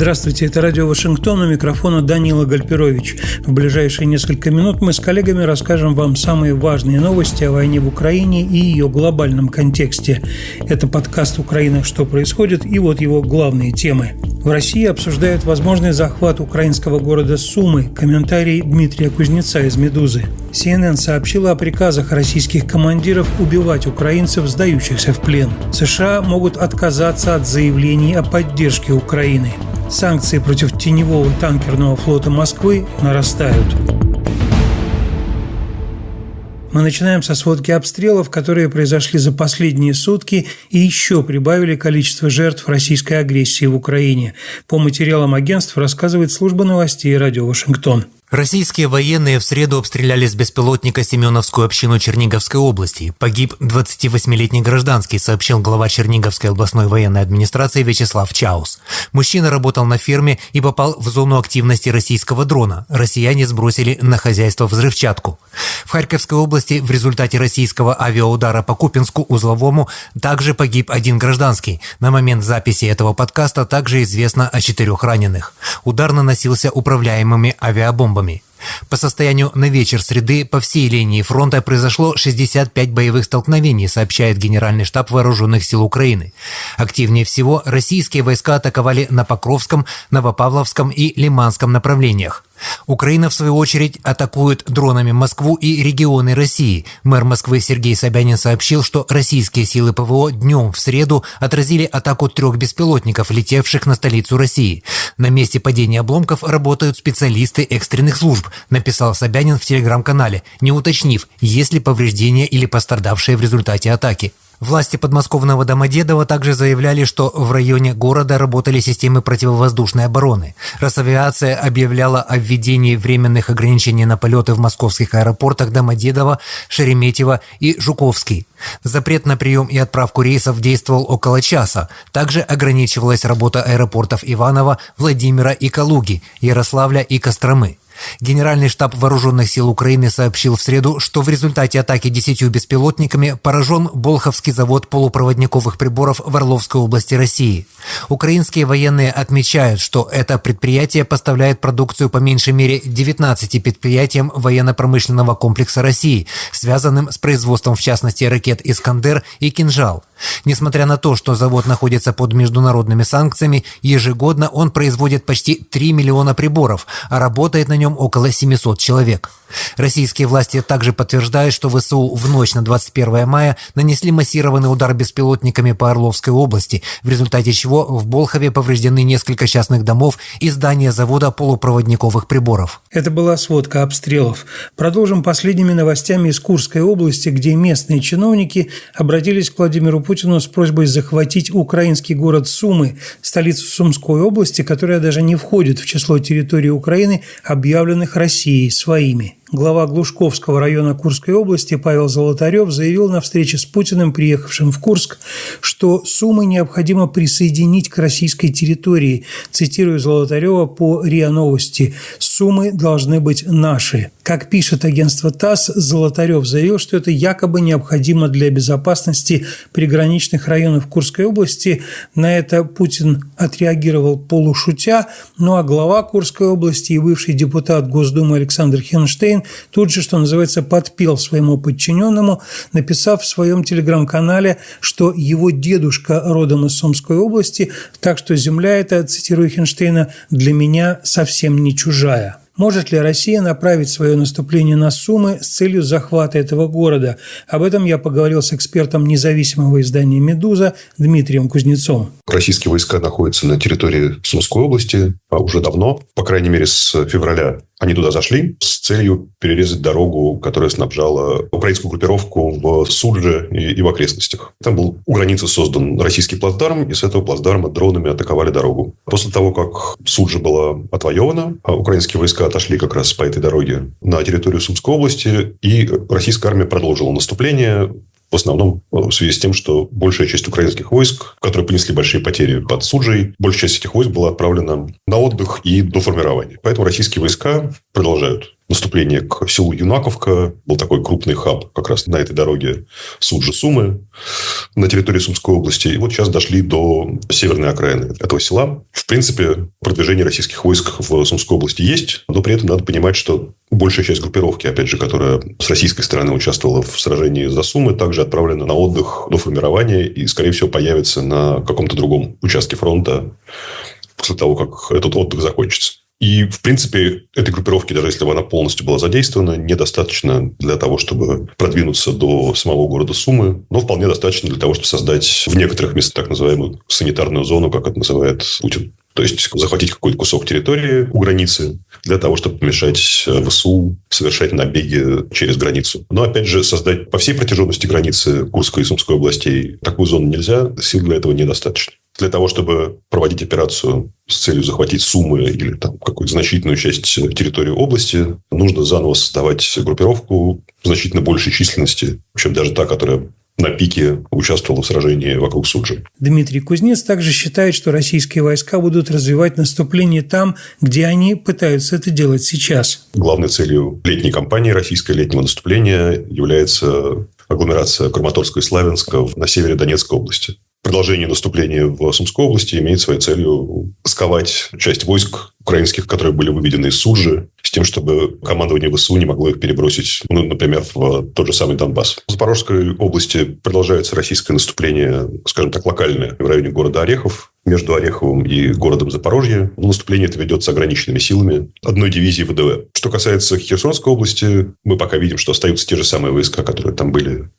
Здравствуйте, это радио Вашингтон, у микрофона Данила Гальперович. В ближайшие несколько минут мы с коллегами расскажем вам самые важные новости о войне в Украине и ее глобальном контексте. Это подкаст «Украина. Что происходит?» и вот его главные темы. В России обсуждают возможный захват украинского города Сумы. Комментарий Дмитрия Кузнеца из «Медузы». CNN сообщила о приказах российских командиров убивать украинцев, сдающихся в плен. США могут отказаться от заявлений о поддержке Украины. Санкции против теневого танкерного флота Москвы нарастают. Мы начинаем со сводки обстрелов, которые произошли за последние сутки и еще прибавили количество жертв российской агрессии в Украине. По материалам агентств рассказывает служба новостей радио Вашингтон. Российские военные в среду обстреляли с беспилотника Семеновскую общину Черниговской области. Погиб 28-летний гражданский, сообщил глава Черниговской областной военной администрации Вячеслав Чаус. Мужчина работал на ферме и попал в зону активности российского дрона. Россияне сбросили на хозяйство взрывчатку. В Харьковской области в результате российского авиаудара по Купинску узловому также погиб один гражданский. На момент записи этого подкаста также известно о 4 раненых. Удар наносился управляемыми авиабомбами. По состоянию на вечер среды по всей линии фронта произошло 65 боевых столкновений, сообщает Генеральный штаб Вооруженных сил Украины. Активнее всего российские войска атаковали на Покровском, Новопавловском и Лиманском направлениях. Украина, в свою очередь, атакует дронами Москву и регионы России. Мэр Москвы Сергей Собянин сообщил, что российские силы ПВО днем в среду отразили атаку 3 беспилотников, летевших на столицу России. На месте падения обломков работают специалисты экстренных служб, написал Собянин в телеграм-канале, не уточнив, есть ли повреждения или пострадавшие в результате атаки. Власти подмосковного Домодедово также заявляли, что в районе города работали системы противовоздушной обороны. Росавиация объявляла о введении временных ограничений на полеты в московских аэропортах Домодедово, Шереметьево и Жуковский. Запрет на прием и отправку рейсов действовал около часа. Также ограничивалась работа аэропортов Иваново, Владимира и Калуги, Ярославля и Костромы. Генеральный штаб Вооруженных сил Украины сообщил в среду, что в результате атаки 10 беспилотниками поражен Болховский завод полупроводниковых приборов в Орловской области России. Украинские военные отмечают, что это предприятие поставляет продукцию по меньшей мере 19 предприятиям военно-промышленного комплекса России, связанным с производством в частности ракет «Искандер» и «Кинжал». Несмотря на то, что завод находится под международными санкциями, ежегодно он производит почти 3 миллиона приборов, а работает на нем около 700 человек. Российские власти также подтверждают, что ВСУ в ночь на 21 мая нанесли массированный удар беспилотниками по Орловской области, в результате чего в Болхове повреждены несколько частных домов и здание завода полупроводниковых приборов. Это была сводка обстрелов. Продолжим последними новостями из Курской области, где местные чиновники обратились к Владимиру Путину с просьбой захватить украинский город Сумы, столицу Сумской области, которая даже не входит в число территорий Украины, объявленных Россией своими. Глава Глушковского района Курской области Павел Золотарев заявил на встрече с Путиным, приехавшим в Курск, что Сумы необходимо присоединить к российской территории. Цитирую Золотарева по РИА Новости: «Сумы должны быть наши». Как пишет агентство ТАСС, Золотарев заявил, что это якобы необходимо для безопасности приграничных районов Курской области. На это Путин отреагировал полушутя, ну а глава Курской области и бывший депутат Госдумы Александр Хенштейн тут же, что называется, подпел своему подчиненному, написав в своем телеграм-канале, что его дедушка родом из Сумской области, так что земля эта, цитирую Хенштейна, для меня совсем не чужая. Может ли Россия направить свое наступление на Сумы с целью захвата этого города? Об этом я поговорил с экспертом независимого издания «Медуза» Дмитрием Кузнецом. Российские войска находятся на территории Сумской области уже давно, по крайней мере, с февраля. Они туда зашли с целью перерезать дорогу, которая снабжала украинскую группировку в Судже и в окрестностях. Там был у границы создан российский плацдарм, и с этого плацдарма дронами атаковали дорогу. После того, как Суджа была отвоевана, украинские войска отошли как раз по этой дороге на территорию Сумской области, и российская армия продолжила наступление, в основном в связи с тем, что большая часть украинских войск, которые понесли большие потери под Суджей, большая часть этих войск была отправлена на отдых и до формирования. Поэтому российские войска продолжают наступление к селу Юнаковка. Был такой крупный хаб как раз на этой дороге Суджи-Сумы на территории Сумской области. И вот сейчас дошли до северной окраины этого села. В принципе, продвижение российских войск в Сумской области есть, но при этом надо понимать, что большая часть группировки, опять же, которая с российской стороны участвовала в сражении за Сумы, также отправлена на отдых до формирования и, скорее всего, появится на каком-то другом участке фронта после того, как этот отдых закончится. И, в принципе, этой группировки, даже если бы она полностью была задействована, недостаточно для того, чтобы продвинуться до самого города Сумы, но вполне достаточно для того, чтобы создать в некоторых местах так называемую санитарную зону, как это называет Путин. То есть, захватить какой-то кусок территории у границы для того, чтобы помешать ВСУ совершать набеги через границу. Но, опять же, создать по всей протяженности границы Курской и Сумской областей такую зону нельзя, сил для этого недостаточно. Для того, чтобы проводить операцию с целью захватить Сумы или там какую-то значительную часть территории области, нужно заново создавать группировку значительно большей численности, чем даже та, которая на пике участвовала в сражении вокруг Суджи. Дмитрий Кузнец также считает, что российские войска будут развивать наступление там, где они пытаются это делать сейчас. Главной целью летней кампании российского летнего наступления является агломерация Краматорска и Славянска на севере Донецкой области. Продолжение наступления в Сумской области имеет своей целью сковать часть войск украинских, которые были выведены из Суджи, с тем, чтобы командование ВСУ не могло их перебросить, например, в тот же самый Донбасс. В Запорожской области продолжается российское наступление, скажем так, локальное, в районе города Орехов, между Ореховым и городом Запорожье. Наступление это ведется ограниченными силами одной дивизии ВДВ. Что касается Херсонской области, мы пока видим, что остаются те же самые войска, которые там были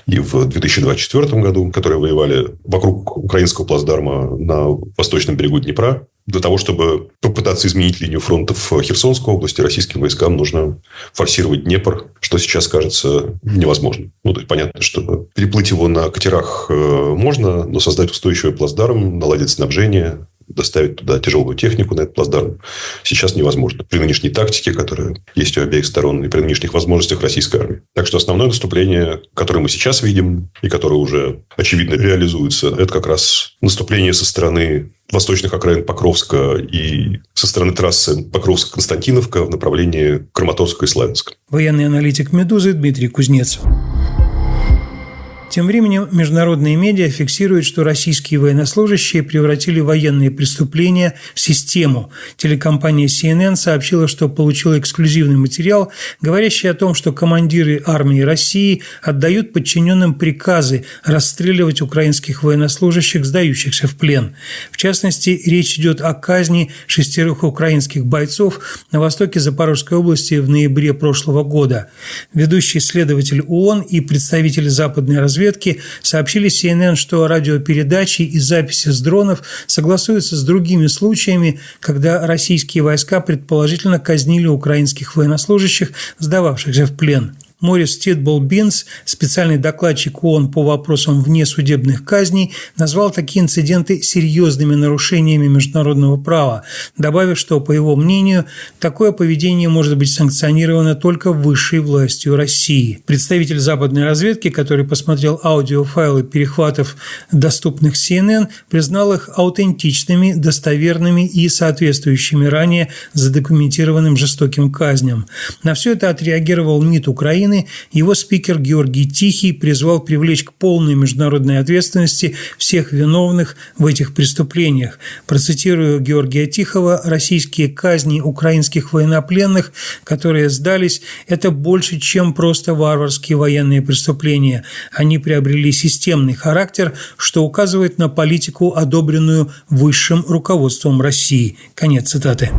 и в 2024 году, которые воевали вокруг украинского плацдарма на восточном берегу Днепра. Для того, чтобы попытаться изменить линию фронта в Херсонской области, российским войскам нужно форсировать Днепр, что сейчас кажется невозможным. То есть, понятно, что переплыть его на катерах можно, но создать устойчивый плацдарм, наладить снабжение, доставить туда тяжелую технику на этот плацдарм сейчас невозможно. При нынешней тактике, которая есть у обеих сторон, и при нынешних возможностях российской армии. Так что основное наступление, которое мы сейчас видим, и которое уже очевидно реализуется, это как раз наступление со стороны восточных окраин Покровска и со стороны трассы Покровск-Константиновка в направлении Краматорска и Славянска. Военный аналитик «Медузы» Дмитрий Кузнец. Тем временем международные медиа фиксируют, что российские военнослужащие превратили военные преступления в систему. Телекомпания CNN сообщила, что получила эксклюзивный материал, говорящий о том, что командиры армии России отдают подчиненным приказы расстреливать украинских военнослужащих, сдающихся в плен. В частности, речь идет о казни 6 украинских бойцов на востоке Запорожской области в ноябре прошлого года. Ведущий следователь ООН и представитель западной разведки сообщили CNN, что радиопередачи и записи с дронов согласуются с другими случаями, когда российские войска предположительно казнили украинских военнослужащих, сдававшихся в плен. Морис Титбол-Бинс, специальный докладчик ООН по вопросам внесудебных казней, назвал такие инциденты серьезными нарушениями международного права, добавив, что, по его мнению, такое поведение может быть санкционировано только высшей властью России. Представитель западной разведки, который посмотрел аудиофайлы перехватов, доступных CNN, признал их аутентичными, достоверными и соответствующими ранее задокументированным жестоким казням. На все это отреагировал МИД Украины. Его спикер Георгий Тихий призвал привлечь к полной международной ответственности всех виновных в этих преступлениях. Процитирую Георгия Тихого: «Российские казни украинских военнопленных, которые сдались, это больше, чем просто варварские военные преступления. Они приобрели системный характер, что указывает на политику, одобренную высшим руководством России». Конец цитаты.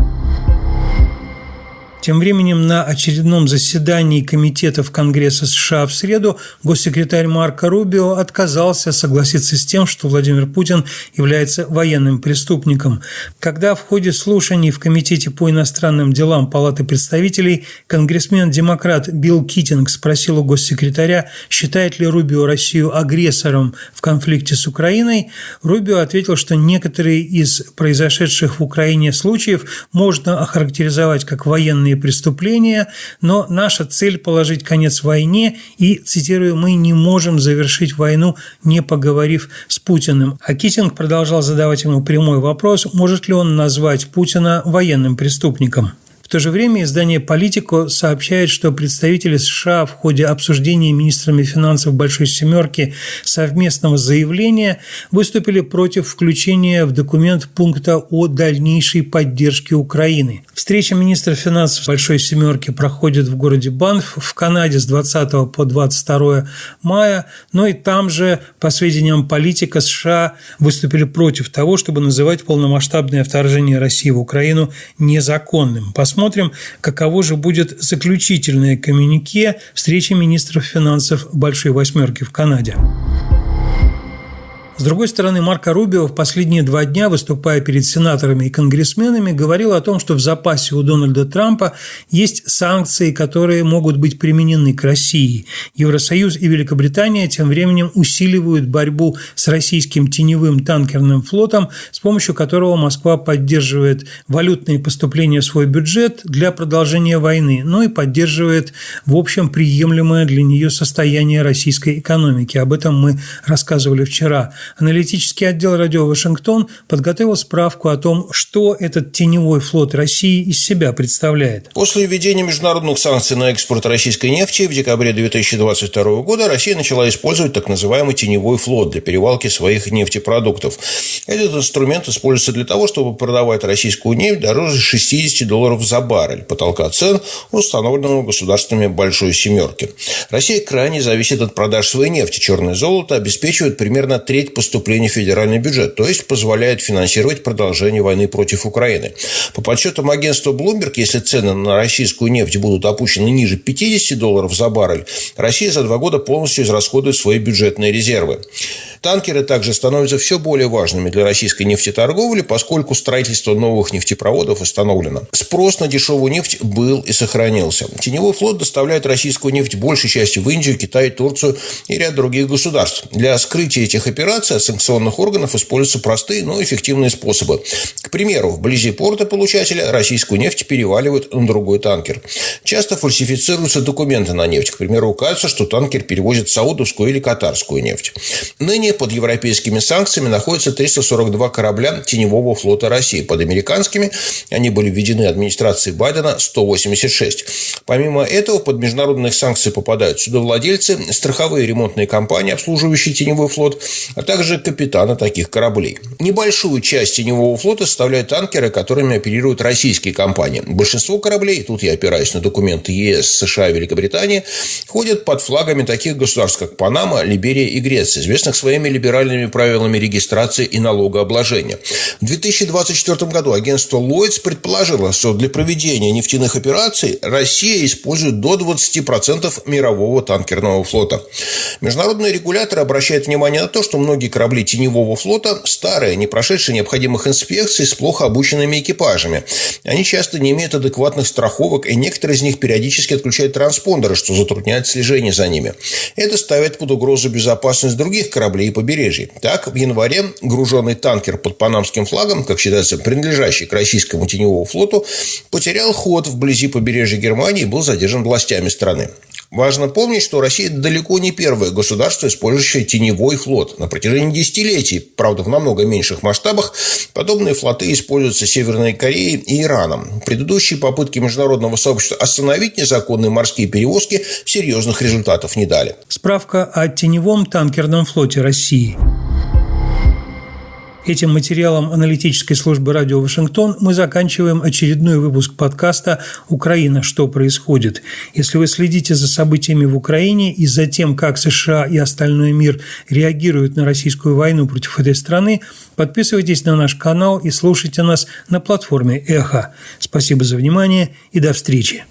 Тем временем на очередном заседании комитетов Конгресса США в среду госсекретарь Марко Рубио отказался согласиться с тем, что Владимир Путин является военным преступником. Когда в ходе слушаний в Комитете по иностранным делам Палаты представителей конгрессмен-демократ Билл Китинг спросил у госсекретаря, считает ли Рубио Россию агрессором в конфликте с Украиной, Рубио ответил, что некоторые из произошедших в Украине случаев можно охарактеризовать как военные преступления, но наша цель – положить конец войне и, цитирую, «мы не можем завершить войну, не поговорив с Путиным». А Китинг продолжал задавать ему прямой вопрос, может ли он назвать Путина военным преступником. В то же время издание «Политико» сообщает, что представители США в ходе обсуждения министрами финансов «Большой семерки» совместного заявления выступили против включения в документ пункта о дальнейшей поддержке Украины. Встреча министров финансов «Большой семерки» проходит в городе Банф в Канаде с 20 по 22 мая, но и там же, по сведениям «Политико», США выступили против того, чтобы называть полномасштабное вторжение России в Украину незаконным. Посмотрим, каково же будет заключительное коммюнике встречи министров финансов «Большой восьмерки» в Канаде. С другой стороны, Марко Рубио в последние 2 дня, выступая перед сенаторами и конгрессменами, говорил о том, что в запасе у Дональда Трампа есть санкции, которые могут быть применены к России. Евросоюз и Великобритания тем временем усиливают борьбу с российским теневым танкерным флотом, с помощью которого Москва поддерживает валютные поступления в свой бюджет для продолжения войны, но и поддерживает, в общем, приемлемое для нее состояние российской экономики. Об этом мы рассказывали вчера. Аналитический отдел «Радио Вашингтон» подготовил справку о том, что этот теневой флот России из себя представляет. После введения международных санкций на экспорт российской нефти в декабре 2022 года Россия начала использовать так называемый теневой флот для перевалки своих нефтепродуктов. Этот инструмент используется для того, чтобы продавать российскую нефть дороже $60 за баррель потолка цен, установленного государствами Большой семерки. Россия крайне зависит от продаж своей нефти. Черное золото обеспечивает примерно треть поступления в федеральный бюджет, то есть позволяет финансировать продолжение войны против Украины. По подсчетам агентства Bloomberg, если цены на российскую нефть будут опущены ниже $50 за баррель, Россия за 2 года полностью израсходует свои бюджетные резервы. Танкеры также становятся все более важными для российской нефтеторговли, поскольку строительство новых нефтепроводов остановлено. Спрос на дешевую нефть был и сохранился. Теневой флот доставляет российскую нефть большей частью в Индию, Китай, Турцию и ряд других государств. Для скрытия этих операций от санкционных органов используются простые, но эффективные способы. К примеру, вблизи порта получателя российскую нефть переваливают на другой танкер. Часто фальсифицируются документы на нефть. К примеру, указывается, что танкер перевозит саудовскую или катарскую нефть. Ныне под европейскими санкциями находятся 342 корабля теневого флота России. Под американскими они были введены администрацией Байдена 186. Помимо этого, под международные санкции попадают судовладельцы, страховые ремонтные компании, обслуживающие теневой флот, а также капитаны таких кораблей. Небольшую часть теневого флота составляют танкеры, которыми оперируют российские компании. Большинство кораблей, тут я опираюсь на документы ЕС, США и Великобритании, ходят под флагами таких государств, как Панама, Либерия и Греция, известных своими либеральными правилами регистрации и налогообложения. В 2024 году агентство Lloyd's предположило, что для проведения нефтяных операций Россия использует до 20% мирового танкерного флота. Международные регуляторы обращают внимание на то, что многие корабли теневого флота старые, не прошедшие необходимых инспекций, с плохо обученными экипажами. Они часто не имеют адекватных страховок, и некоторые из них периодически отключают транспондеры, что затрудняет слежение за ними. Это ставит под угрозу безопасность других кораблей и побережий. Так, в январе груженный танкер под панамским флагом, как считается, принадлежащий к российскому теневому флоту, потерял ход вблизи побережья Германии и был задержан властями страны. Важно помнить, что Россия далеко не первое государство, использующее теневой флот. На протяжении десятилетий, правда, в намного меньших масштабах, подобные флоты используются Северной Кореей и Ираном. Предыдущие попытки международного сообщества остановить незаконные морские перевозки серьезных результатов не дали. Справка о теневом танкерном флоте России. Этим материалом аналитической службы «Радио Вашингтон» мы заканчиваем очередной выпуск подкаста «Украина. Что происходит?». Если вы следите за событиями в Украине и за тем, как США и остальной мир реагируют на российскую войну против этой страны, подписывайтесь на наш канал и слушайте нас на платформе «Эхо». Спасибо за внимание и до встречи.